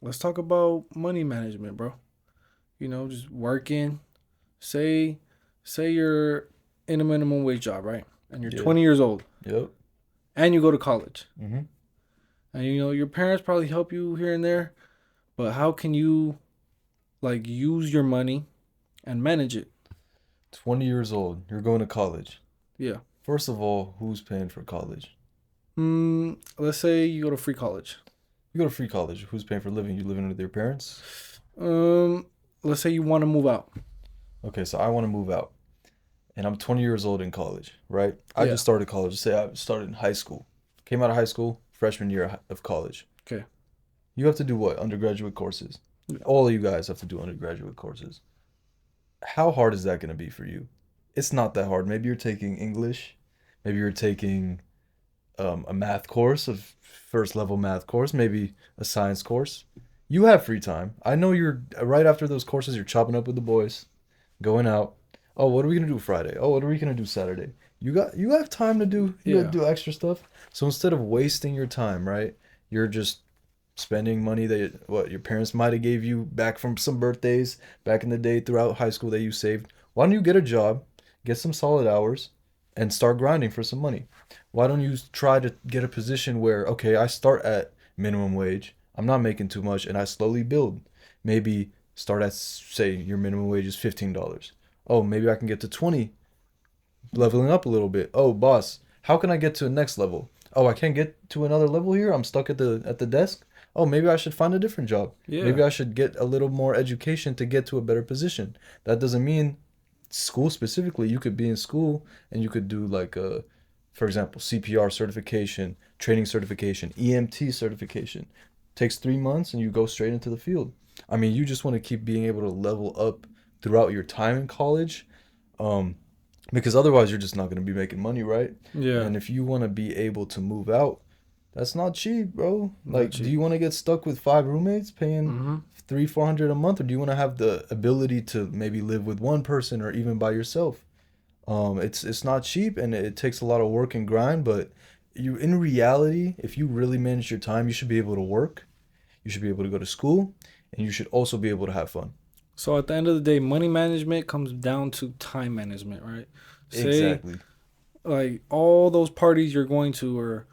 let's talk about money management, bro. Just working. Say, say you're in a minimum wage job, right? And you're Yeah. 20 years old, Yep. and you go to college, Mm-hmm. and your parents probably help you here and there, but how can you like use your money and manage it? 20 years old. You're going to college. Yeah. First of all, who's paying for college? Let's say you go to free college. You go to free college. Who's paying for living? You living with your parents? Um, let's say you want to move out. Okay, so I want to move out. And I'm 20 years old in college, right? I Yeah. just started college. Say I started in high school. Came out of high school, freshman year of college. Okay. You have to do what? Undergraduate courses. Yeah. All of you guys have to do undergraduate courses. How hard is that going to be for you? It's not that hard. Maybe you're taking English. Maybe you're taking a math course, a first level math course, maybe a science course. You have free time. I know you're right after those courses, you're chopping up with the boys, going out. Oh, what are we gonna do Friday? Oh, what are we gonna do Saturday? You have time to do Yeah. extra stuff. So instead of wasting your time, right? You're just spending money that what your parents might have gave you back from some birthdays back in the day throughout high school that you saved. Why don't you get a job, get some solid hours, and start grinding for some money? Why don't you try to get a position where, okay, I start at minimum wage, I'm not making too much, and I slowly build. Maybe start at, say, your minimum wage is $15. Oh, maybe I can get to 20, leveling up a little bit. Oh, boss, how can I get to the next level? Oh, I can't get to another level here. I'm stuck at the desk. Oh, maybe I should find a different job. Yeah. Maybe I should get a little more education to get to a better position. That doesn't mean school specifically. You could be in school and you could do like for example, CPR certification, training certification, EMT certification. Takes 3 months and you go straight into the field. I mean, you just want to keep being able to level up throughout your time in college. Um, because otherwise you're just not going to be making money, right? Yeah. And if you want to be able to move out, that's not cheap, bro. Not Like, do cheap. you want to get stuck with five roommates paying Mm-hmm. 300-400 a month, or do you want to have the ability to maybe live with one person or even by yourself? It's not cheap and it takes a lot of work and grind, but you in reality, if you really manage your time, you should be able to work, you should be able to go to school, and you should also be able to have fun. So at the end of the day, money management comes down to time management, right? Say Exactly. like all those parties you're going to, or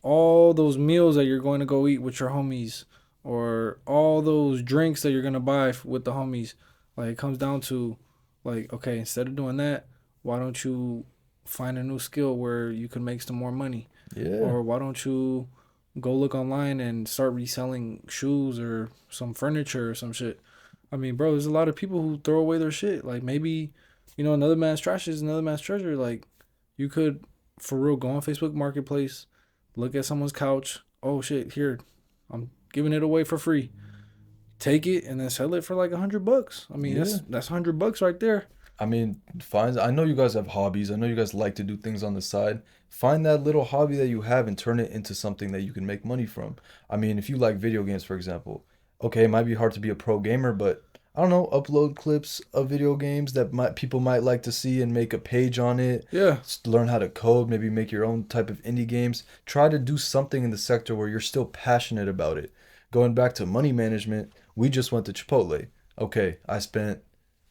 all those meals that you're going to go eat with your homies, or all those drinks that you're gonna buy with the homies. Like it comes down to, like, okay, instead of doing that, why don't you find a new skill where you can make some more money? Yeah. Or why don't you go look online and start reselling shoes or some furniture or some shit? I mean, bro, there's a lot of people who throw away their shit. Like maybe, another man's trash is another man's treasure. Like you could, for real, go on Facebook Marketplace, look at someone's couch. Oh shit, here, I'm giving it away for free. Take it and then sell it for like $100. I mean, Yeah. that's $100 right there. I mean, find. I know you guys have hobbies. I know you guys like to do things on the side. Find that little hobby that you have and turn it into something that you can make money from. I mean, if you like video games, for example, okay, it might be hard to be a pro gamer, but I don't know, upload clips of video games that people might like to see and make a page on it. Yeah, Learn how to code, maybe make your own type of indie games. Try to do something in the sector where you're still passionate about it. Going back to money management, we just went to Chipotle. Okay, I spent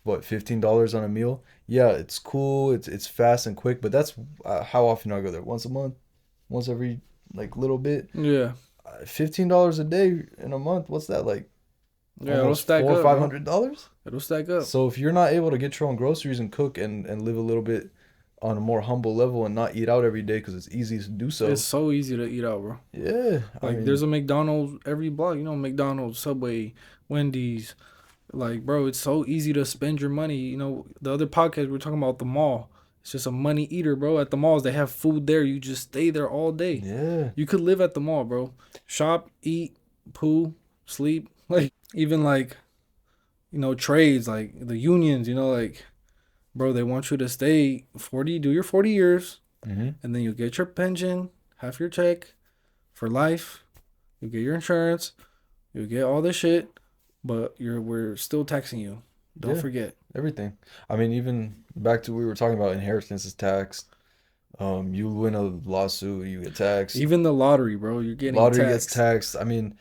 what, $15 on a meal? Yeah, it's cool. It's fast and quick, but that's how often I go there. Once a month, once every like little bit. yeah, $15 a day in a month. What's that like? yeah. It'll Almost stack four or up, five bro. hundred dollars. It'll stack up. So if you're not able to get your own groceries and cook and live a little bit on a more humble level and not eat out every day because it's easy to do It's so, so easy to eat out, bro. yeah, I Like there's mean, a McDonald's every block, McDonald's, Subway, Wendy's. Like, bro, it's so easy to spend your money. The other podcast we are talking about the mall. It's just a money eater, bro. At the malls, they have food there. You just stay there all day. yeah, You could live at the mall, bro. Shop, eat, poo, sleep. Like even like, trades, like the unions, like, bro, they want you to stay 40, do your 40 years, hmm, and then you get your pension, half your check for life. You get your insurance, you get all this shit, but we're still taxing you. Don't yeah, forget. everything. I mean, even back to we were talking about inheritance is taxed. You win a lawsuit, you get taxed. Even the lottery, bro, you're getting Lottery gets taxed. taxed. I mean,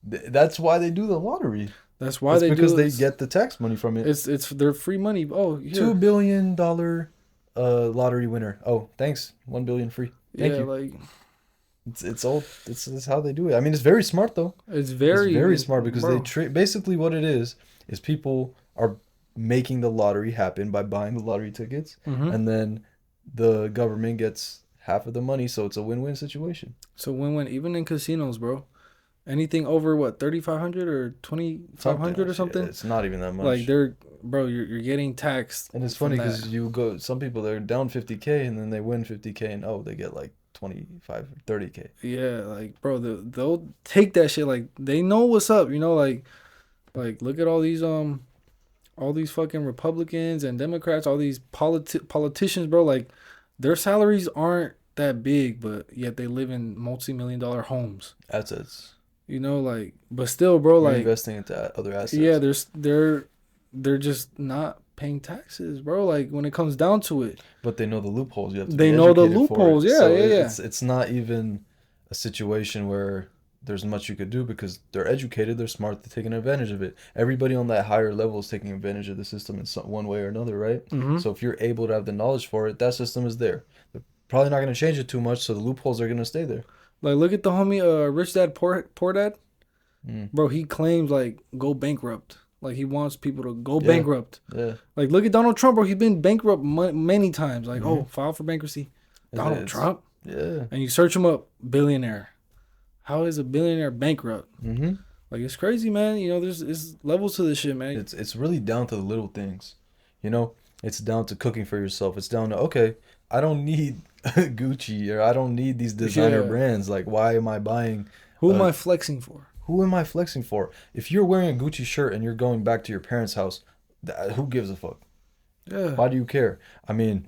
That's why they do the lottery. That's why It's they because do they it. get the tax money from it. It's their free money. Oh, $2 here. billion lottery winner. Oh, thanks. 1 billion free. Thank Yeah, you. like It's all it's how they do it. I mean, it's very smart though. it's It's very, very smart because they bro. trade. Basically, what it is people are making the lottery happen by buying the lottery tickets, Mm-hmm. and then the government gets half of the money, so it's a win-win situation. So when even in casinos, bro, anything over what 3,500 or 2,500 or Yeah, something, it's not even that like much. they're bro, you're getting taxed And it's from funny that. because you go, some people they're down 50K and then they win 50K and oh, they get like 25 or 30K. Yeah, like bro, they'll take that shit. Like they know what's up, you know. Like look at all these fucking Republicans and Democrats, all these politicians, bro. Like their salaries aren't that big, but yet they live in multi-million-dollar homes. Assets. You know, like but still, bro, You're like investing into other yeah, assets. they're just not paying taxes, bro. Like when it comes down to it, But they know the loopholes. You have to they be know the educated for loopholes. it. Yeah, So yeah, yeah. it's not even a situation where there's much you could do because they're educated, they're smart, they're taking advantage of it. Everybody on that higher level is taking advantage of the system in some one way or another, right? Mm-hmm. So if you're able to have the knowledge for it, that system is there. They're probably not going to change it too much, so the loopholes are going to stay there. Like look at the homie, Rich Dad Poor Dad, Mm. bro. He claims like go bankrupt. Like he wants people to go Yeah, bankrupt. yeah. Like look at Donald Trump, bro. He's been bankrupt many times. Like Hmm. oh, file for bankruptcy, It's, Donald it's Trump, yeah. and you search him up, billionaire. How is a billionaire bankrupt? Hmm. Like it's crazy, man. You know, there's levels to this shit, man. It's really down to the little things. You know, it's down to cooking for yourself. It's down to okay, I don't need Gucci or I don't need these designer Yeah. brands. Like, why am I buying? Who am Uh, I flexing for? who am I flexing for? If you're wearing a Gucci shirt and you're going back to your parents' house, who gives a fuck? Yeah. Why do you care? I mean,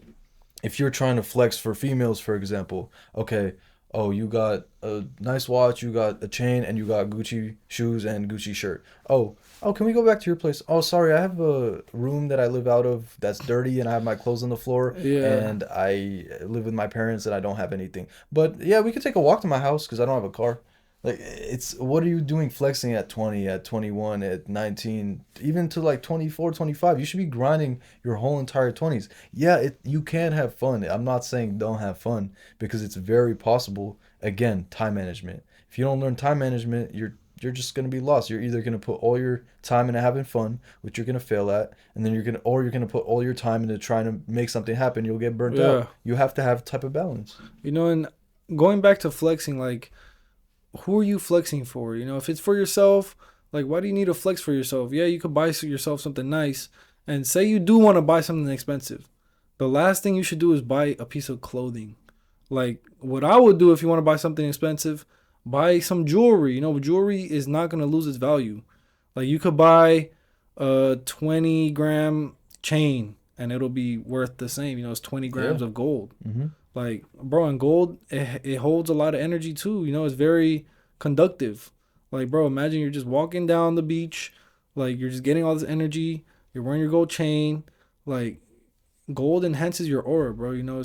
if you're trying to flex for females, for example, okay, oh, you got a nice watch, you got a chain, and you got Gucci shoes and Gucci shirt. Oh, can we go back to your place? Oh, sorry, I have a room that I live out of that's dirty, and I have my clothes on the floor, Yeah. and I live with my parents, and I don't have anything. But yeah, we could take a walk to my house because I don't have a car. Like, it's what are you doing flexing at 20, at 21, at 19, even to like 24, 25? You should be grinding your whole entire 20s. Yeah, you can have fun. I'm not saying don't have fun because it's very possible. Again, time management. If you don't learn time management, you're just gonna be lost. You're either gonna put all your time into having fun, which you're gonna fail at, and then you're gonna put all your time into trying to make something happen. You'll get burnt out. Yeah. You have to have a type of balance. You know, and going back to flexing, like who are you flexing for? You know, if it's for yourself, like why do you need to flex for yourself? Yeah, you could buy yourself something nice, and say you do want to buy something expensive. The last thing you should do is buy a piece of clothing. Like what I would do if you want to buy something expensive, buy some jewelry. You know, jewelry is not gonna lose its value. Like you could buy a 20-gram chain and it'll be worth the same. You know, it's 20 Yeah. grams of gold. Mm-hmm. Like, bro, and gold, it holds a lot of energy too. You know, it's very conductive. Like, bro, imagine you're just walking down the beach, like you're just getting all this energy. You're wearing your gold chain. Like, gold enhances your aura, bro. You know,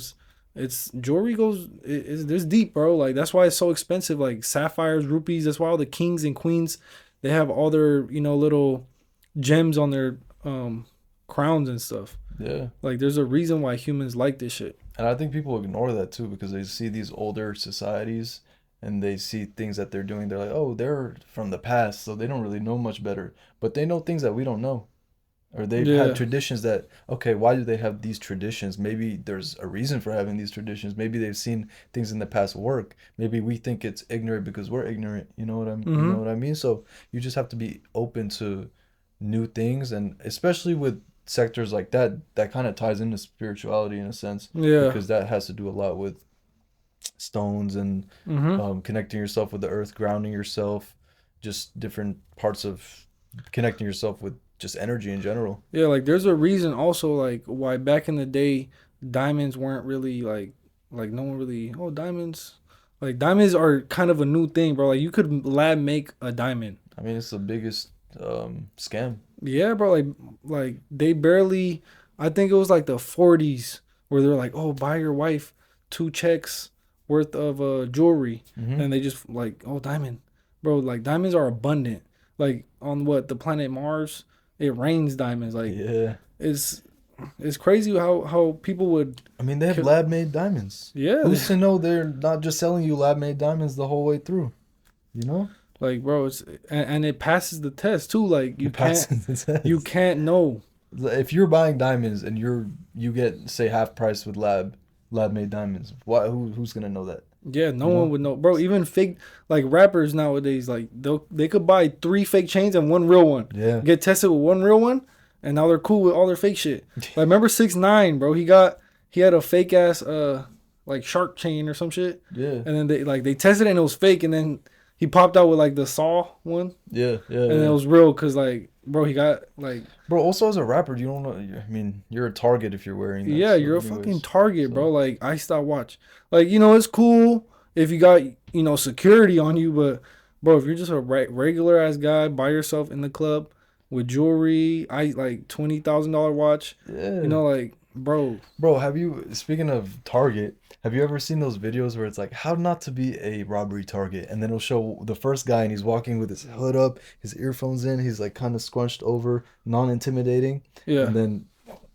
it's jewelry goes it's this deep, bro. Like that's why it's so expensive. Like sapphires, rupees. That's why all the kings and queens they have all their little gems on their crowns and stuff. Yeah. Like there's a reason why humans like this shit. And I think people ignore that too because they see these older societies and they see things that they're doing. They're like, oh, they're from the past, so they don't really know much better. But they know things that we don't know. Or they've had Yeah. traditions that, okay, why do they have these traditions? Maybe there's a reason for having these traditions. Maybe they've seen things in the past work. Maybe we think it's ignorant because we're ignorant. You know Mm-hmm. what I mean? So you just have to be open to new things and especially with sectors like that, that kind of ties into spirituality in a sense Yeah. because that has to do a lot with stones and Mm-hmm. connecting yourself with the earth, grounding yourself, just different parts of connecting yourself with just energy in general. Yeah, like there's a reason also like why back in the day diamonds weren't really like no one really diamonds. Like diamonds are kind of a new thing, bro. Like you could lab make a diamond. I mean, it's the biggest scam. Yeah, bro. Like they barely. I think it was like the 40s where they're like, oh, buy your wife 2 checks worth of jewelry, Hmm. and they just like, oh, diamond. bro, like diamonds are abundant. Like on what the planet Mars, it rains diamonds. Like Yeah. it's it's crazy how people would I mean, they have kill. lab made diamonds. Yeah, Who's to know they're not just selling you lab made diamonds the whole way through? You know? like bro, it's and it passes the test too. Like It passes the you test. can't know. If you're buying diamonds and you get say half price with lab made diamonds, who's gonna know that? Yeah, no You one know? would know, bro. Even fake like rappers nowadays, like they could buy 3 fake chains and 1 real one. Yeah. Get tested with 1 real one, and now they're cool with all their fake shit. Like remember 6ix9ine, bro? He had a fake ass like shark chain or some shit, Yeah. and then they tested it and it was fake, and then he popped out with like the saw one, Yeah. Yeah. and it Yeah. was real because like bro, he got like Bro, also as a rapper, you don't know. I mean, you're a target if you're wearing that yeah, stuff you're a anyways. fucking target, bro. So, Like I stop watch. Like it's cool if you got security on you, but bro, if you're just a regular ass guy by yourself in the club with jewelry, I like $20,000 watch, yeah. like bro, Bro, speaking of Target, have you ever seen those videos where it's like how not to be a robbery target? And then it'll show the first guy and he's walking with his hood up, his earphones in, he's like kind of scrunched over, non-intimidating, yeah, and then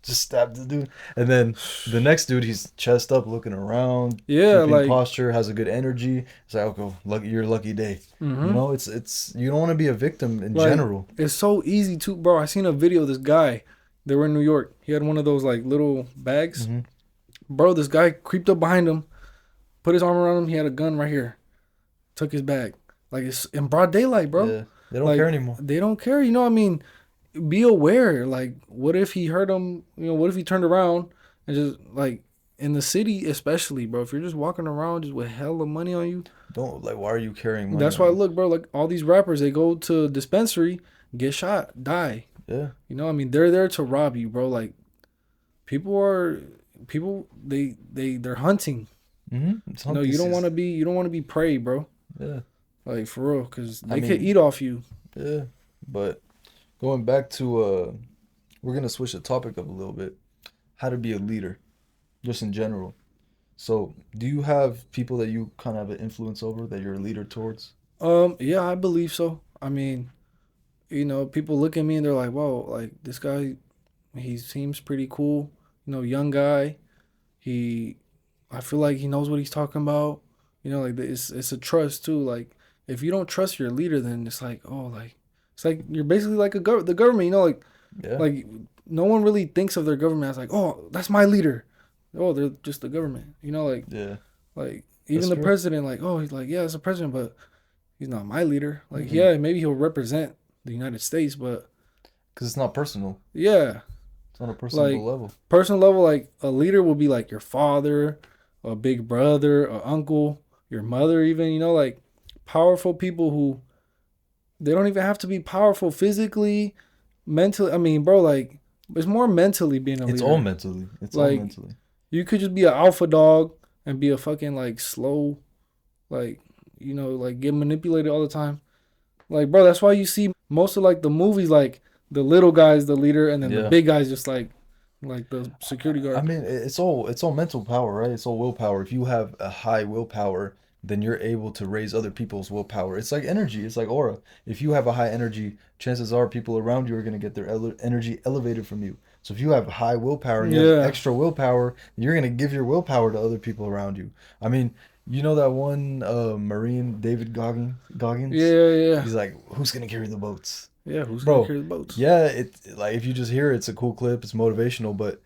just stab the dude. And then the next dude, he's chest up, looking around, yeah, keeping like posture, has a good energy. It's like, okay, your lucky day. mhm. You know, it's you don't want to be a victim in Like, general. it's so easy to, bro. I seen a video of this guy. They were in New York. He had one of those like little bags. Mhm. Bro, this guy creeped up behind him, put his arm around him. He had a gun right here. Took his bag. Like it's in broad daylight, bro. Yeah, they don't Like, care anymore. They don't care. I mean, be aware. Like, what if he hurt him? What if he turned around and just like in the city, especially, bro. If you're just walking around just with hella money on you, Don't like. Why are you carrying money? that's on why. you? Look, bro. Like all these rappers, they go to dispensary, get shot, die. Yeah. I mean, they're there to rob you, bro. Like, people. They're hunting. It's No, hunting you don't season. want to be. You don't want to be prey, bro. Yeah. Like for real, because I they could mean- eat off you. Yeah. But going back to we're gonna switch the topic up a little bit. How to be a leader, just in general. So, do you have people that you kind of have an influence over that you're a leader towards? Yeah, I believe so. I mean, people look at me and they're like, "Whoa, like this guy, he seems pretty cool. Young guy. I feel like he knows what he's talking about. Like it's a trust too. Like if you don't trust your leader, then it's like, oh, like it's like you're basically like the government. Yeah. Like no one really thinks of their government as like, oh, that's my leader. Oh, they're just the government. Yeah. Like even That's the true. president, like, oh, he's like, yeah, it's a president, but he's not my leader. Like, Mhm. yeah, maybe he'll represent the United States, but Because it's not personal. yeah, It's on a personal Like- level. personal level, like a leader will be like your father, a big brother, a uncle, your mother, even. Like powerful people who they don't even have to be powerful physically, mentally. I mean, bro, like it's more mentally being a It's leader. all mentally. It's all Like- mentally. You could just be an alpha dog and be a fucking like slow, like like get manipulated all the time. Like, bro, that's why you see most of like the movies, like the little guy's the leader, and then Yeah. the big guy's just like the security guard. I mean, it's all mental power, right? It's all willpower. If you have a high willpower, then you're able to raise other people's willpower. It's like energy. It's like aura. If you have a high energy, chances are people around you are going to get their energy elevated from you. So if you have high willpower and you have Yeah. extra willpower, you're going to give your willpower to other people around you. I mean, you know that one Marine, David Goggins? yeah. He's like, who's going to carry the boats? Yeah, who's Bro, gonna carry the boats? Yeah, like if you just hear it, it's a cool clip, it's motivational, but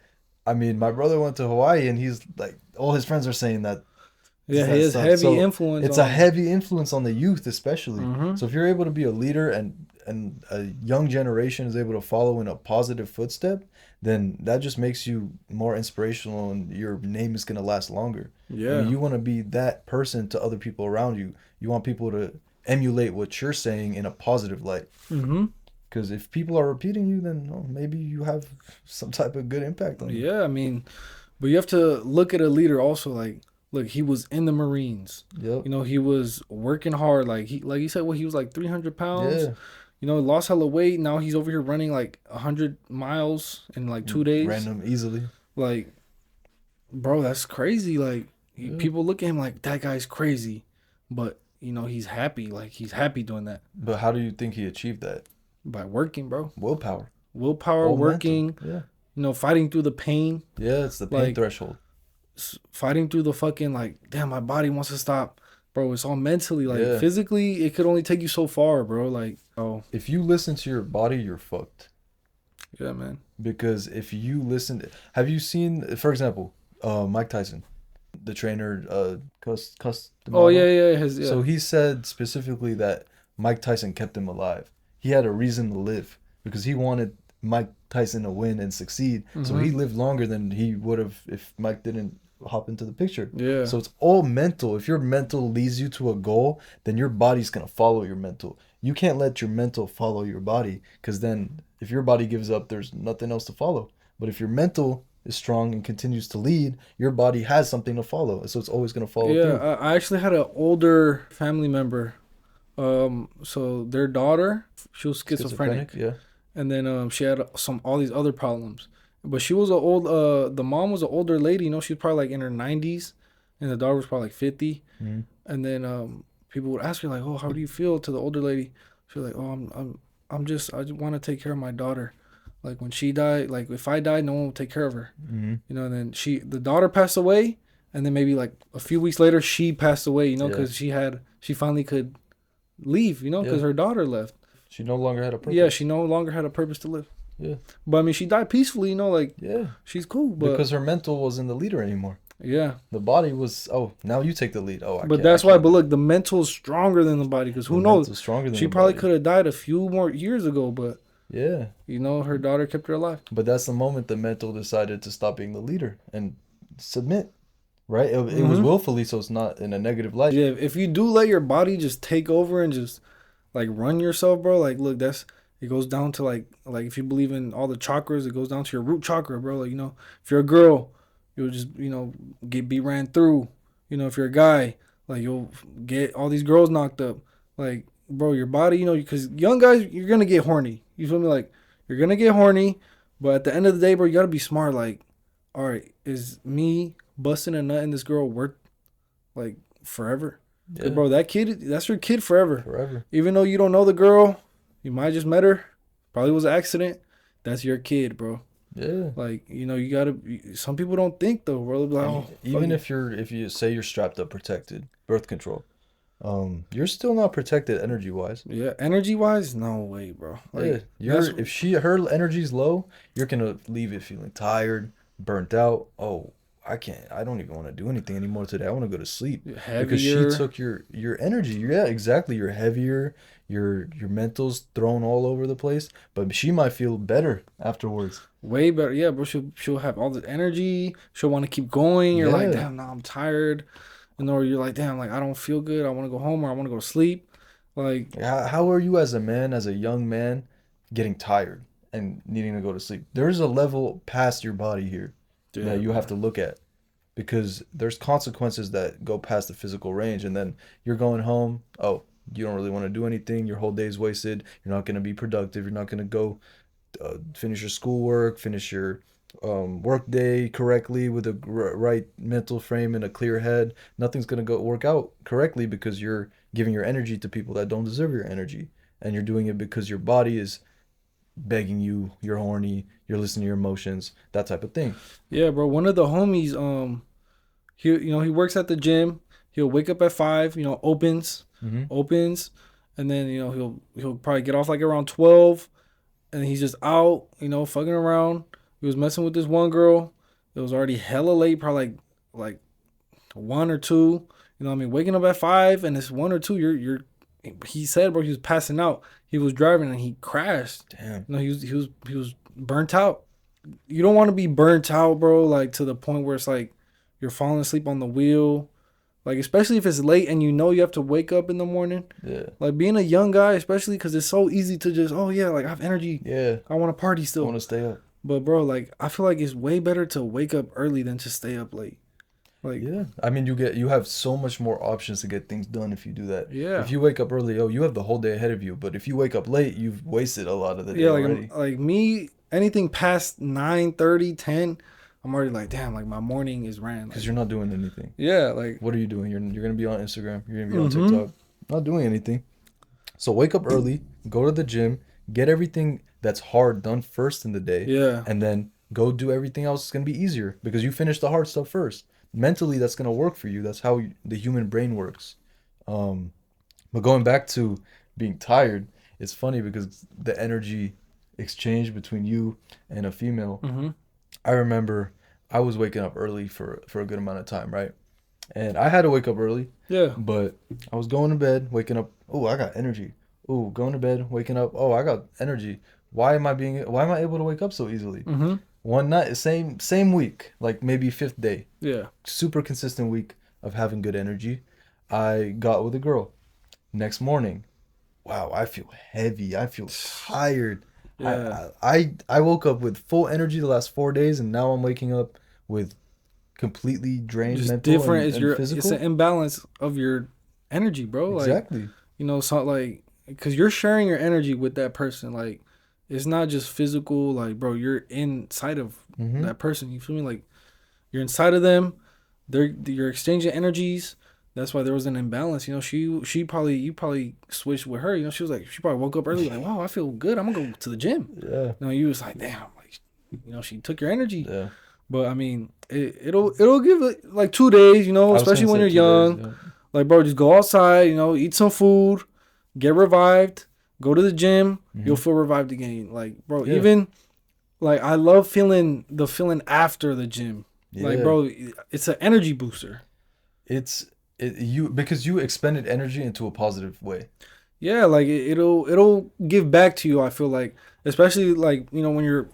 I mean, my brother went to Hawaii and he's like, all his friends are saying that Yeah, that he has stuff. heavy So, influence. it's a heavy influence on the youth, especially. Mhm. So if you're able to be a leader and a young generation is able to follow in a positive footstep, then that just makes you more inspirational and your name is going to last longer. I Yeah, mean, you want to be that person to other people around you. You want people to emulate what you're saying in a positive light. mm-hmm. Because if people are repeating you, then maybe you have some type of good impact on them. Yeah, I mean, but you have to look at a leader also. Like, look, he was in the Marines. Yep. He was working hard. Like he said, he was like 300 pounds. Yeah. Lost hella weight. Now he's over here running like 100 miles in like 2 days. Random, easily. Like, bro, that's crazy. Like, Yeah. people look at him like that guy's crazy, but he's happy. Like he's happy doing that But how do you think he achieved that? by working, bro. Willpower. Willpower, All working. mental. Yeah. Fighting through the pain, Yeah, it's the pain Like- threshold. fighting through the fucking like, damn, my body wants to stop, bro. It's all mentally. Like Yeah. physically, it could only take you so far, bro. Like, oh If you listen to your body, you're fucked. yeah, man. Because if you listen, have you seen, for example, Mike Tyson, the trainer, Cus Oh yeah. Yeah. So he said specifically that Mike Tyson kept him alive. He had a reason to live because he wanted Mike Tyson to win and succeed. So he lived longer than he would have if Mike didn't hop into the picture. Yeah. So it's all mental. If your mental leads you to a goal, then your body's going to follow your mental. You can't let your mental follow your body because then if your body gives up, there's nothing else to follow. But if your mental is strong and continues to lead, your body has something to follow. So it's always going to follow Yeah, through. I actually had an older family member. So their daughter, she was schizophrenic, Yeah. and then she had all these other problems. But she was the mom was an older lady. She was probably like in her 90s, and the daughter was probably like 50. Mhm. And then people would ask her like, "Oh, how do you feel?" To the older lady, she was like, "Oh, I just want to take care of my daughter. Like when she died, like if I died, no one would take care of her." Mm-hmm. And then the daughter passed away, and then maybe like a few weeks later, she passed away. Because she finally could leave. Because her daughter left. She no longer had a purpose. Yeah, she no longer had a purpose to live. Yeah. But I mean, she died peacefully. Like Yeah. she's cool. But Because her mental wasn't the leader anymore. yeah, The body was, now you take the lead. but that's why. But look, the mental is stronger than the body. Because who knows? Stronger than She the probably body. could have died a few more years ago. But Yeah. her daughter kept her alive. But that's the moment the mental decided to stop being the leader and submit. Right? It was willfully, so it's not in a negative light. Yeah, if you do let your body just take over and just like run yourself, bro. Like, look, it goes down to like if you believe in all the chakras, it goes down to your root chakra, bro. Like, if you're a girl, you'll just be ran through. If you're a guy, like you'll get all these girls knocked up. Like, bro, your body, because young guys, you're gonna get horny. You feel me? Like, you're gonna get horny, but at the end of the day, bro, you gotta be smart. Like, all right, is me busting a nut in this girl worth like forever? Yeah. Bro, that's your kid forever. Forever. Even though you don't know the girl, you might have just met her, probably was an accident. That's your kid, bro. Yeah. Like, you gotta. Some people don't think though, bro. Like, oh, Even fuck if you say you're strapped up, protected, birth control, you're still not protected energy wise. it. Yeah, energy wise, no way, bro. Like, Yeah. that's- Her energy's low, you're gonna leave it feeling tired, burnt out. Oh, I don't even want to do anything anymore today. I want to go to sleep. Because she heavier. took your energy. Yeah, exactly. You're heavier. Your mental's thrown all over the place. But she might feel better afterwards. Way better. Yeah, bro. She'll have all the energy. She'll want to keep going. You're like, Yeah. damn, now I'm tired. Or you're like, damn, like I don't feel good. I want to go home or I want to go to sleep. Like, How are you as a man, as a young man, getting tired and needing to go to sleep? There's a level past your body here that you have to look at, because there's consequences that go past the physical range, and then you're going home. Oh, you don't really want to do anything. Your whole day's wasted. You're not going to be productive. You're not going to go finish your schoolwork, finish your work day correctly with a right mental frame and a clear head. Nothing's going to work out correctly because you're giving your energy to people that don't deserve your energy, and you're doing it because your body is begging you, you're horny, you're listening to your emotions, that type of thing. yeah, bro. One of the homies, he works at the gym. He'll wake up at 5. Opens, and then he'll probably get off like around 12, and he's just out, fucking around. He was messing with this one girl. It was already hella late, probably like 1 or 2. Waking up at 5 and it's 1 or 2. You're. He said, bro, he was passing out. He was driving and he crashed. Damn. He was burnt out. You don't want to be burnt out, bro. Like to the point where it's like you're falling asleep on the wheel. Like especially if it's late and you have to wake up in the morning. Yeah. Like being a young guy, especially because it's so easy to just, oh yeah, like I have energy. Yeah. I want to party I still. want to stay up. But bro, like I feel like it's way better to wake up early than to stay up late. Like Yeah. I mean, you have so much more options to get things done if you do that. Yeah. If you wake up early, you have the whole day ahead of you. But if you wake up late, you've wasted a lot of the day yeah, already. like me, anything past 9:30, 10, I'm already like, damn, like my morning is ran. Because Like, you're not doing anything. yeah, like What are you doing? You're gonna be on Instagram. You're gonna be on Mhm. TikTok. not doing anything. So wake up early, go to the gym, get everything that's hard done first in the day, Yeah. and then go do everything else. It's gonna be easier because you finish the hard stuff first. Mentally, that's gonna work for you. That's how the human brain works. Um, but going back to being tired, it's funny because the energy exchange between you and a female. Mm-hmm. I remember I was waking up early for a good amount of time, right? And I had to wake up early, Yeah. but I was going to bed, waking up. Oh, I got energy. Oh, going to bed, waking up. Oh, I got energy. Why am I able to wake up so easily? Mm-hmm. One night, same week, like maybe fifth day, Yeah. super consistent week of having good energy. I got with a girl. Next morning, wow, I feel heavy. I feel tired. Yeah. I woke up with full energy the last 4 days, and now I'm waking up with completely drained Just mental different. and It's an physical. imbalance of your energy, bro. Like, Exactly. so like, because you're sharing your energy with that person. Like, it's not just physical. Like, bro, you're inside of Mm-hmm. that person. You feel me? Like, you're inside of them. You're exchanging energies. That's why there was an imbalance. She probably you probably switched with her. She was like she probably woke up early like, wow, I feel good. I'm gonna go to the gym. Yeah. You was like, damn, like, she took your energy. Yeah. But I mean, it'll give it like 2 days. I was Especially gonna when say you're 2 days. young. Yeah. Like, bro, just go outside. Eat some food, get revived, go to the gym. Mm-hmm. You'll feel revived again. Like, bro, Yeah. even like I love feeling the feeling after the gym. Like, Yeah. bro, it's an energy booster. It's you because you expended energy into a positive way. Yeah, like it'll give back to you. I feel like, especially like when you're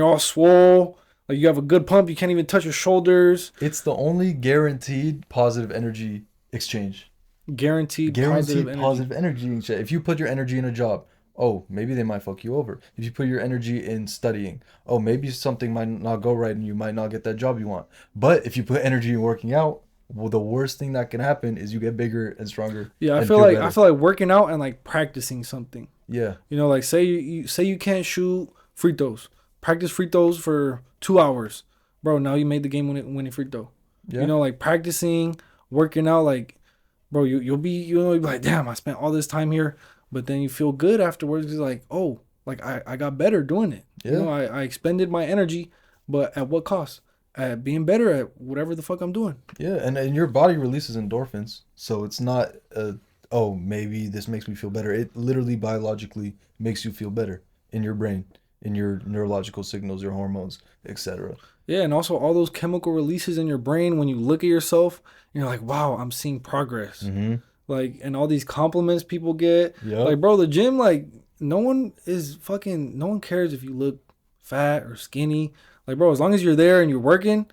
all swole, like you have a good pump, you can't even touch your shoulders. It's the only guaranteed positive energy exchange. Guaranteed positive Guaranteed energy. positive energy exchange. If you put your energy in a job, oh, maybe they might fuck you over. If you put your energy in studying, oh, maybe something might not go right and you might not get that job you want. But if you put energy in working out, well, the worst thing that can happen is you get bigger and stronger Yeah, and feel I better. feel like working out and like practicing something. Yeah. Like say you can't shoot free throws. Practice free throws for 2 hours, bro. Now you made the game winning free throw. Yeah. Like practicing, working out, like, bro, you'll be like, damn, I spent all this time here, but then you feel good afterwards. It's like, oh, like I got better doing it. Yeah. I expended my energy, but at what cost? At being better at whatever the fuck I'm doing. Yeah, and your body releases endorphins, so it's not oh, maybe this makes me feel better. It literally biologically makes you feel better in your brain, in your neurological signals, your hormones, etc. Yeah, and also all those chemical releases in your brain when you look at yourself, and you're like, wow, I'm seeing progress. Mm-hmm. Like, and all these compliments people get. Yep. Like, bro, the gym, like, no one cares if you look fat or skinny. Like, bro, as long as you're there and you're working,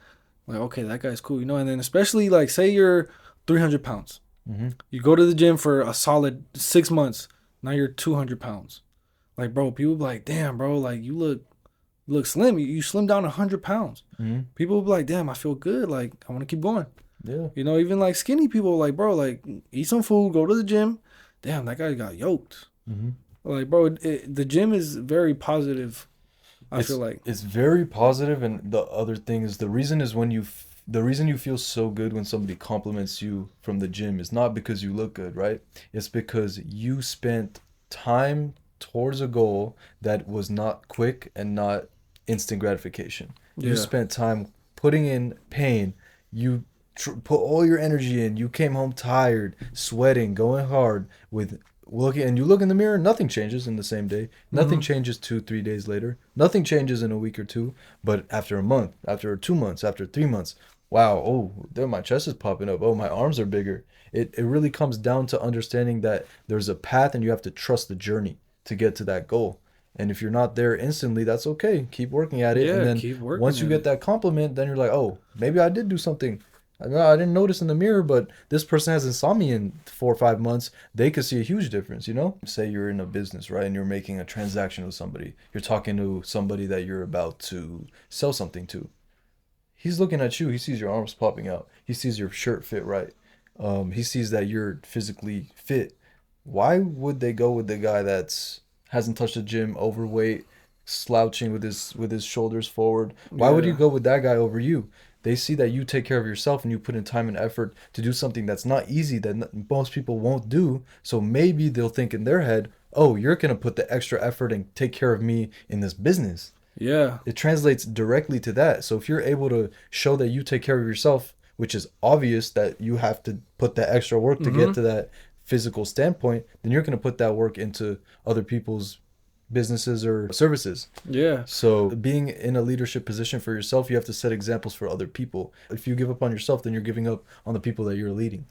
like, okay, that guy's cool, And then especially, like, say you're 300 pounds. Mm-hmm. You go to the gym for a solid 6 months. Now you're 200 pounds. Like, bro, people be like, damn, bro, like, you look slim. You slim down 100 pounds. Mm-hmm. People will be like, damn, I feel good. Like, I want to keep going. Yeah. Even like skinny people, like, bro, like, eat some food, go to the gym. Damn, that guy got yoked. Mm-hmm. Like, bro, the gym is very positive. I feel like. It's very positive, and the other thing is the reason you feel so good when somebody compliments you from the gym is not because you look good, right? It's because you spent time towards a goal that was not quick and not instant gratification. You Yeah. spent time putting in pain. You put all your energy in. You came home tired, sweating, going hard with looking, and you look in the mirror, nothing changes in the same day. Nothing changes 2 3 days later. Nothing changes in a week or two. But after a month, after 2 months, after 3 months, wow, oh, there my chest is popping up. Oh, my arms are bigger. It really comes down to understanding that there's a path and you have to trust the journey to get to that goal. And if you're not there instantly, that's okay. Keep working at it. And Yeah, then keep working once you at get it. that compliment, then you're like, oh, maybe I did do something. I didn't notice in the mirror, but this person hasn't saw me in 4 or 5 months. They could see a huge difference. Say you're in a business, right? And you're making a transaction with somebody. You're talking to somebody that you're about to sell something to. He's looking at you. He sees your arms popping out. He sees your shirt fit right. He sees that you're physically fit. Why would they go with the guy that's hasn't touched the gym, overweight, slouching with his shoulders forward? Why would you Yeah. go with that guy over you? They see that you take care of yourself and you put in time and effort to do something that's not easy, that most people won't do. So maybe they'll think in their head, oh, you're going to put the extra effort and take care of me in this business. Yeah. It translates directly to that. So if you're able to show that you take care of yourself, which is obvious that you have to put that extra work to get Mm-hmm. to that physical standpoint, then you're going to put that work into other people's businesses or services. Yeah. So being in a leadership position for yourself, you have to set examples for other people. If you give up on yourself, then you're giving up on the people that you're leading.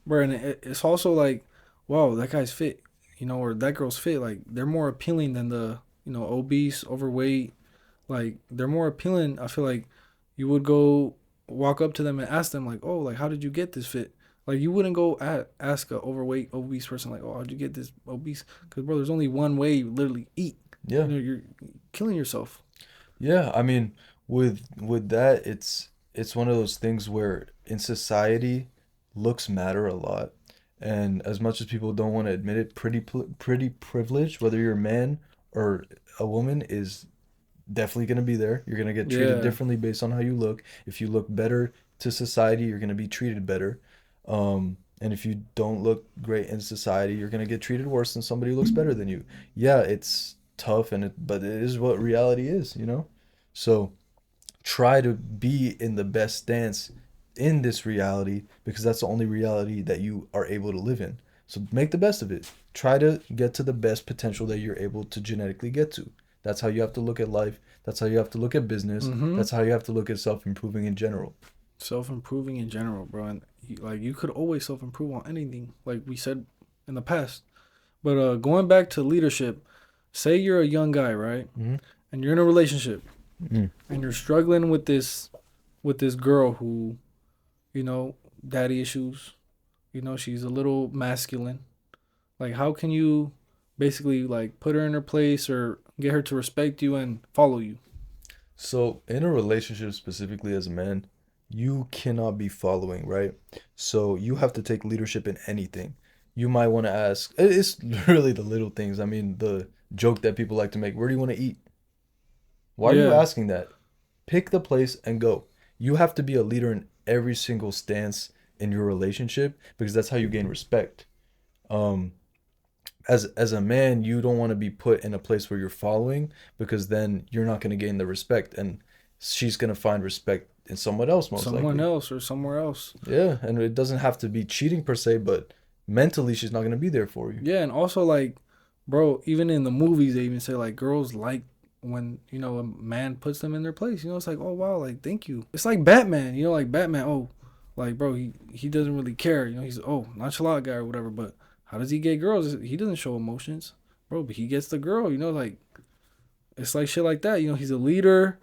Bro, and it's also like, wow, that guy's fit, or that girl's fit. Like, they're more appealing than the, obese, overweight. Like, they're more appealing. I feel like you would go walk up to them and ask them, like, oh, like, how did you get this fit? Like, you wouldn't go ask a overweight, obese person, like, oh, how'd you get this obese? Because, bro, there's only one way you literally eat. Yeah. You're killing yourself. Yeah, I mean, with that, it's one of those things where in society, looks matter a lot, and as much as people don't want to admit it, pretty privilege, whether you're a man or a woman, is definitely going to be there. You're going to get treated Yeah. differently based on how you look. If you look better to society, you're going to be treated better. And if you don't look great in society, you're going to get treated worse than somebody who looks better than you. Yeah, it's tough, but it is what reality is, you know? So try to be in the best stance in this reality because that's the only reality that you are able to live in. So make the best of it. Try to get to the best potential that you're able to genetically get to. That's how you have to look at life. That's how you have to look at business. Mm-hmm. That's how you have to look at self-improving in general. Self-improving in general, bro. And, like, you could always self-improve on anything, like we said in the past. But going back to leadership, say you're a young guy, right? Mm-hmm. And you're in a relationship Mm. and you're struggling with this girl who, daddy issues, she's a little masculine. Like, how can you basically, like, put her in her place or get her to respect you and follow you? So in a relationship, specifically as a man, you cannot be following, right? So you have to take leadership in anything. You might want to ask, it's really the little things. I mean, the joke that people like to make, where do you want to eat? Why are you Yeah. asking that? Pick the place and go. You have to be a leader in every single stance in your relationship because that's how you gain respect. Um, as a man, you don't want to be put in a place where you're following because then you're not going to gain the respect and she's going to find respect in someone else most Someone likely. else or somewhere else. Yeah, and it doesn't have to be cheating per se, but mentally she's not going to be there for you. Yeah, and also, like, bro, even in the movies they even say, like, girls like when, a man puts them in their place. It's like, oh wow, like, thank you. It's like Batman, like Batman, oh, like, bro, he doesn't really care. He's, oh, nonchalant guy or whatever, but how does he get girls? He doesn't show emotions. Bro, but he gets the girl, like, it's like shit like that. He's a leader,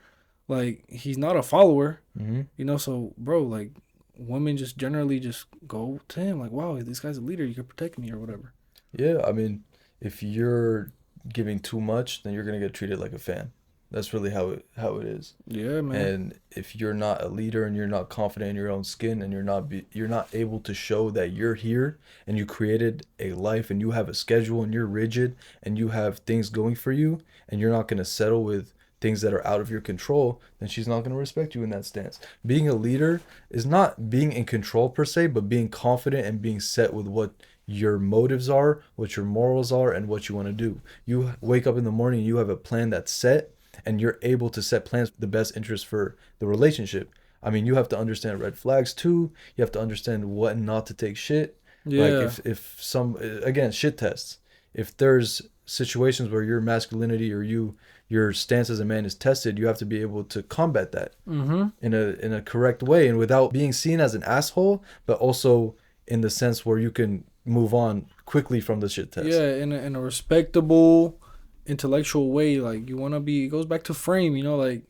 like, he's not a follower, Hmm. so, bro, like, women just generally just go to him like, wow, this guy's a leader, you could protect me or whatever. Yeah, I mean, if you're giving too much, then you're going to get treated like a fan. That's really how it is. Yeah, man. And if you're not a leader and you're not confident in your own skin and you're not able to show that you're here and you created a life and you have a schedule and you're rigid and you have things going for you and you're not going to settle with things that are out of your control, then she's not going to respect you in that stance. Being a leader is not being in control per se, but being confident and being set with what your motives are, what your morals are, and what you want to do. You wake up in the morning, you have a plan that's set, and you're able to set plans for the best interest for the relationship. I mean, you have to understand red flags too. You have to understand what not to take shit. Like Yeah. if some again shit tests. If there's situations where your masculinity or your stance as a man is tested, you have to be able to combat that Mm-hmm. in a correct way and without being seen as an asshole, but also in the sense where you can move on quickly from the shit test. Yeah, in a respectable, intellectual way. Like, you want to be. It goes back to frame. Like,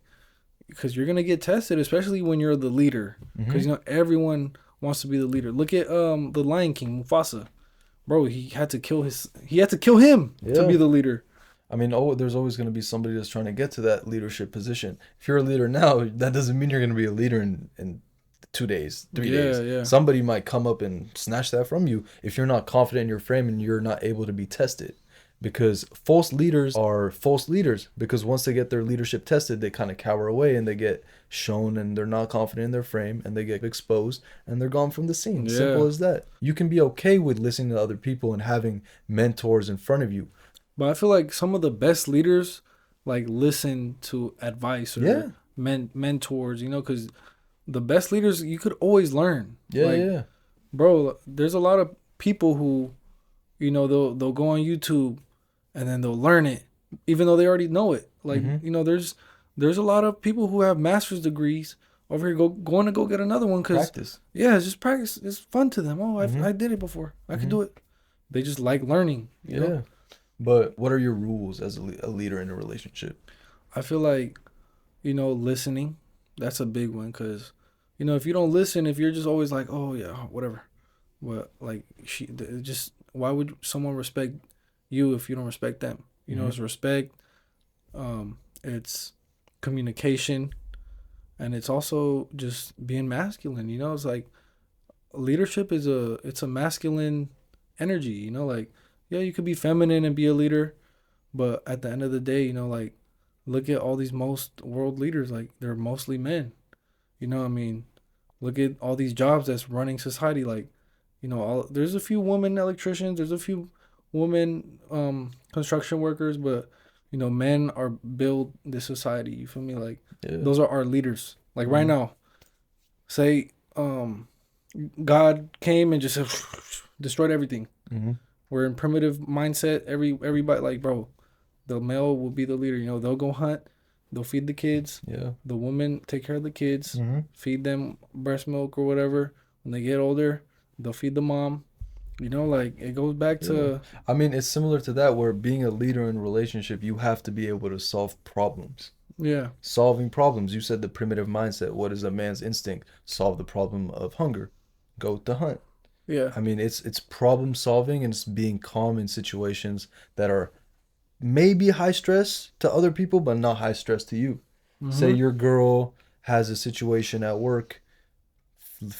because you're gonna get tested, especially when you're the leader. Because Hmm. everyone wants to be the leader. Look at the Lion King, Mufasa. Bro, he had to kill him to Yeah. be the leader. I mean, oh, there's always going to be somebody that's trying to get to that leadership position. If you're a leader now, that doesn't mean you're going to be a leader in 2 days, 3 days. Yeah, yeah. Somebody might come up and snatch that from you if you're not confident in your frame and you're not able to be tested. because false leaders are false leaders, because once they get their leadership tested, they kind of cower away and they get shown and they're not confident in their frame and they get exposed and they're gone from the scene. Simple Yeah. as that. You can be okay with listening to other people and having mentors in front of you. But I feel like some of the best leaders like listen to advice or Yeah. mentors, you know, because the best leaders you could always learn. Yeah, Like, yeah. bro, there's a lot of people who, you know, they'll go on YouTube and then they'll learn it, even though they already know it. Like, Mhm. you know, there's a lot of people who have master's degrees over here going to go get another one because Practice. yeah, it's just practice. It's fun to them. Oh, Mhm. I did it before. I can Mhm. do it. They just like learning. You Yeah. know, But what are your rules as a leader in a relationship? I feel like, you know, listening. That's a big one because, you know, if you don't listen, if you're just always like, oh yeah, whatever, but like just why would someone respect you if you don't respect them? You know, Mhm. it's respect. It's communication, and it's also just being masculine. You know, it's like leadership is it's a masculine energy. You know, like yeah, you could be feminine and be a leader, but at the end of the day, you know, like look at all these most world leaders, like they're mostly men. You know, what I mean, look at all these jobs that's running society. Like, you know, there's a few women electricians, there's a few women construction workers, but you know, men are build this society. You feel me? Like Yeah. those are our leaders. Like right Mhm. now, say God came and just destroyed everything. Mhm. We're in primitive mindset. Everybody like, bro, the male will be the leader. You know, they'll go hunt, they'll feed the kids. Yeah. The woman take care of the kids, Mhm. feed them breast milk or whatever. When they get older, they'll feed the mom. You know, like it goes back to I mean, it's similar to that where being a leader in a relationship, you have to be able to solve problems. yeah, Solving problems. You said the primitive mindset. What is a man's instinct? Solve the problem of hunger. Go to hunt. yeah, I mean, it's problem solving and it's being calm in situations that are maybe high stress to other people, but not high stress to you. Say mm-hmm. your girl has a situation at work.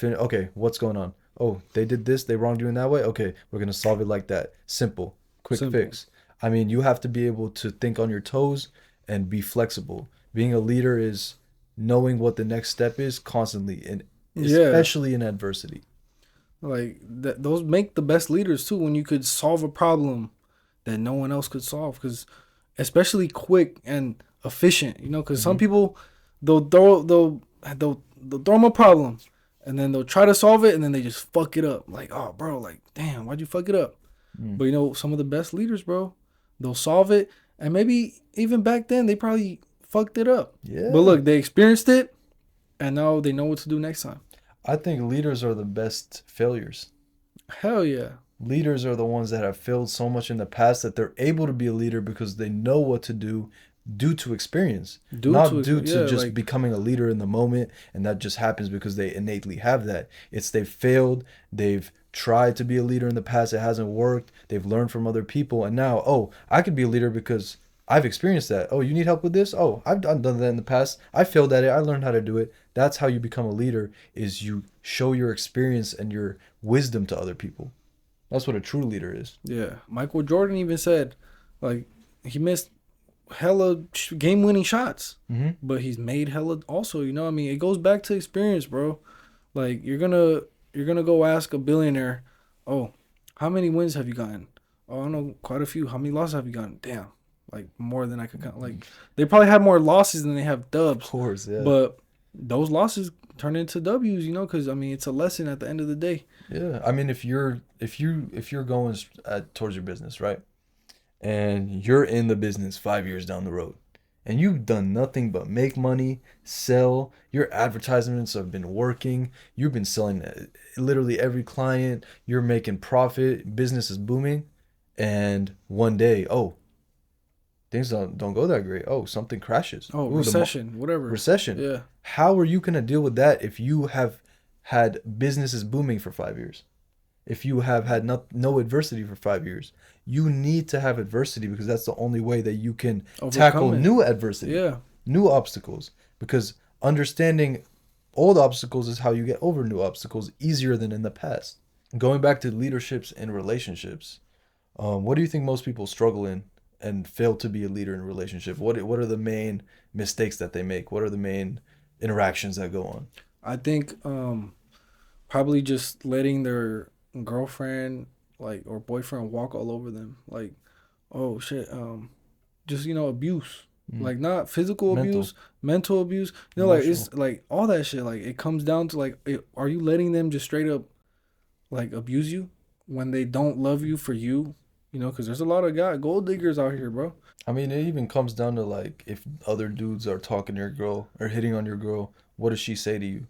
Okay, what's going on? Oh, they did this, they wronged you in that way. Okay, we're gonna solve it like that. Simple, quick Simple. fix. I mean, you have to be able to think on your toes and be flexible. Being a leader is knowing what the next step is constantly, and Yeah, especially in adversity. like those make the best leaders too. When you could solve a problem that no one else could solve, because especially quick and efficient. You know, because some Hmm. people they'll throw them a problem, and then they'll try to solve it, and then they just fuck it up. Like, oh, bro, like, damn, why'd you fuck it up? Mm. But you know, some of the best leaders, bro, they'll solve it, and maybe even back then they probably fucked it up. Yeah. But look, they experienced it, and now they know what to do next time. I think leaders are the best failures. Hell yeah. Leaders are the ones that have failed so much in the past that they're able to be a leader because they know what to do due to experience, not due to Yeah, just like becoming a leader in the moment. And that just happens because they innately have that. It's they've failed, they've tried to be a leader in the past, it hasn't worked, they've learned from other people, and now, oh, I could be a leader because I've experienced that. Oh, you need help with this? Oh, I've done that in the past. I failed at it. I learned how to do it. That's how you become a leader, is you show your experience and your wisdom to other people. That's what a true leader is. yeah. Michael Jordan even said, like, he missed hella game winning shots, Mm-hmm. but he's made hella also. You know, what I mean, it goes back to experience, bro. Like you're gonna go ask a billionaire, oh, how many wins have you gotten? Oh, I know quite a few. How many losses have you gotten? Damn, like more than I could count. Like they probably have more losses than they have Of dubs, course, yeah. but those losses turn into W's. You know, because I mean, it's a lesson at the end of the day. Yeah, I mean, if you're going towards your business, right, and you're in the business 5 years down the road, and you've done nothing but make money, sell, your advertisements have been working, you've been selling literally every client, you're making profit, business is booming, and one day, oh, things don't go that great. Oh, something crashes. Oh, Ooh, recession, whatever. recession. Yeah, How are you gonna deal with that if you have had businesses booming for 5 years? If you have had no adversity for 5 years, you need to have adversity because that's the only way that you can tackle overcome it. new adversity, Yeah, new obstacles. Because understanding old obstacles is how you get over new obstacles easier than in the past. Going back to leaderships and relationships, What do you think most people struggle in and fail to be a leader in a relationship? What are the main mistakes that they make? What are the main interactions that go on? I think probably just letting their girlfriend like or boyfriend walk all over them. Like, oh shit, just abuse. Mm. Like not physical Mental, abuse, mental abuse. Like emotional. it's like all that shit. Like it comes down to like, are you letting them just straight up like abuse you when they don't love you for you? Because there's a lot of gold diggers out here, bro. I mean, it even comes down to like if other dudes are talking to your girl or hitting on your girl, what does she say to you?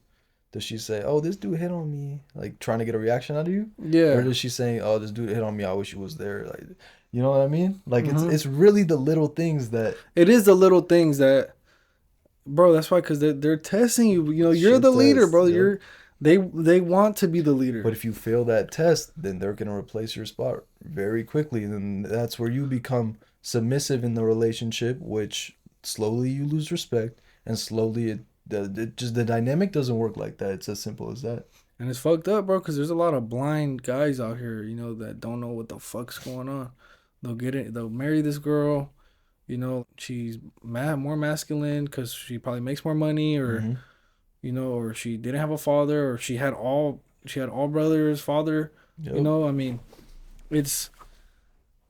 Does she say, "Oh, this dude hit on me," like trying to get a reaction out of you, or Yeah. does she say, "Oh, this dude hit on me. I wish he was there." Like, you know what I mean? Like Hmm. it's really the little things that It is the little things that, bro. That's why, because they're testing you. You're shit the leader, test. bro. Yep. They want to be the leader. But if you fail that test, then they're gonna replace your spot very quickly. And then that's where you become submissive in the relationship, which slowly you lose respect, and slowly it just the dynamic doesn't work like that. It's as simple as that. And it's fucked up, bro, because there's a lot of blind guys out here, that don't know what the fuck's going on. They'll get it. They'll marry this girl. She's more masculine because she probably makes more money, or Mm-hmm. or she didn't have a father, or she had all brothers, father. Yep. I mean, it's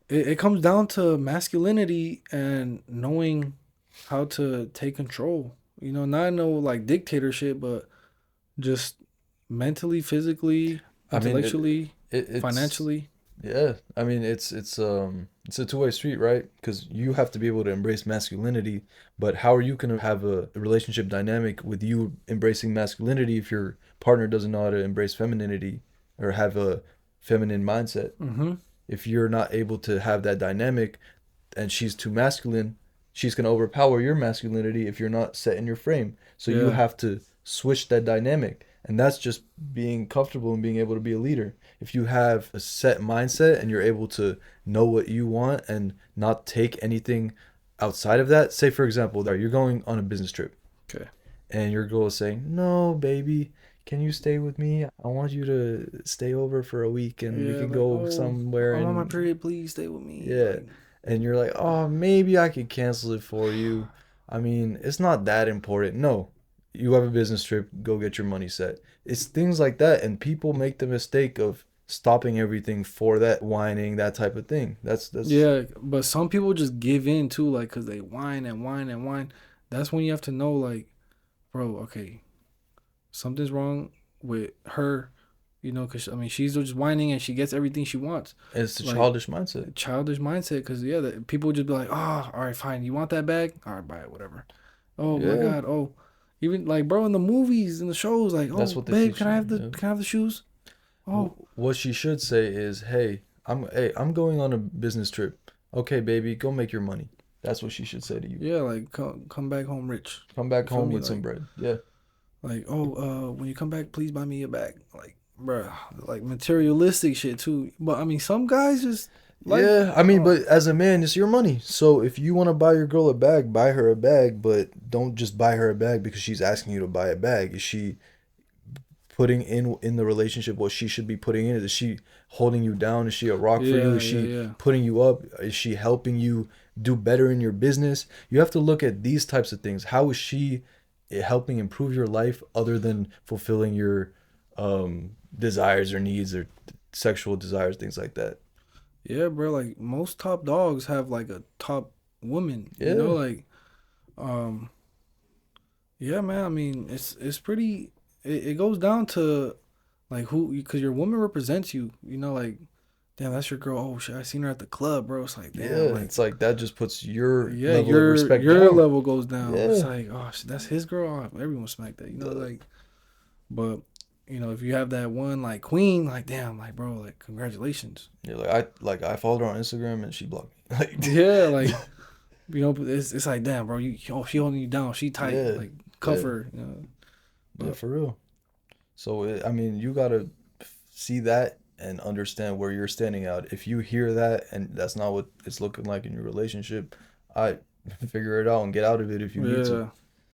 it comes down to masculinity and knowing how to take control. Not no like dictatorship, but just mentally, physically, I mean, intellectually, it's financially. yeah. I mean, it's a two-way street, right? Because you have to be able to embrace masculinity, but how are you gonna have a relationship dynamic with you embracing masculinity if your partner doesn't know how to embrace femininity or have a feminine mindset? Mm-hmm. If you're not able to have that dynamic and she's too masculine, she's going to overpower your masculinity if you're not set in your frame. So you Yeah. have to switch that dynamic. And that's just being comfortable and being able to be a leader. If you have a set mindset and you're able to know what you want and not take anything outside of that, say for example, that you're going on a business trip Okay. and your girl is saying, "No, baby, can you stay with me? I want you to stay over for a week and we Yeah. could Like, go oh, somewhere I'm on my and period. Please stay with me. yeah." Like, And you're like, "Oh, maybe I could cancel it for you. I mean, it's not that important." No. You have a business trip, go get your money set. It's things like that and people make the mistake of stopping everything for that whining, that type of thing. That's yeah. But some people just give in too, like, cause they whine and whine and whine. That's when you have to know, like, bro. Okay, something's wrong with her. Cause I mean, she's just whining and she gets everything she wants. it's a Like, childish mindset. childish mindset. Cause yeah, people would just be like, oh, all right, fine. You want that bag? All right, buy it. Whatever. Oh my Yeah, god. Oh, even like, bro, in the movies, in the shows, like, that's oh, what they babe, teach can I you. have the Yeah. can I have the shoes? Oh, What she should say is, I'm going on a business trip. Okay, baby, go make your money." That's what she should say to you. yeah, like come back home rich. Come back You feel home me? with some bread. Yeah. Oh, when you come back, please buy me a bag. Like, bro, like materialistic shit too. But I mean, some guys just like, Yeah, I mean, oh, but as a man, it's your money. So if you want to buy your girl a bag, buy her a bag, but don't just buy her a bag because she's asking you to buy a bag. Is she putting in the relationship what she should be putting in? Is she holding you down? Is she a rock for you? yeah, Is yeah, she yeah, putting you up? Is she helping you do better in your business? You have to look at these types of things. How is she helping improve your life other than fulfilling your desires or needs or sexual desires, things like that? yeah, bro. Like most top dogs have like a top woman. Yeah. Like, um, yeah, man. I mean, it's pretty. It goes down to like who, because your woman represents you. Like, damn, that's your girl. Oh shit, I seen her at the club, bro. It's like, damn, Yeah, like, it's like that just puts your yeah, level of your respect your down. level goes down. It's Yeah. like, oh, shit, that's his girl. Oh, everyone smacked that, Uh, like. But if you have that one like queen, like, damn, like, bro, like, congratulations. Yeah, like I followed her on Instagram and she blocked me. Like Yeah, like, it's like, damn, bro, she holding you down. She tight, yeah, like, yeah, cuff her. yeah, But for real. So I mean, you gotta see that and understand where you're standing out. If you hear that and that's not what it's looking like in your relationship, I figure it out and get out of it if you need to. yeah,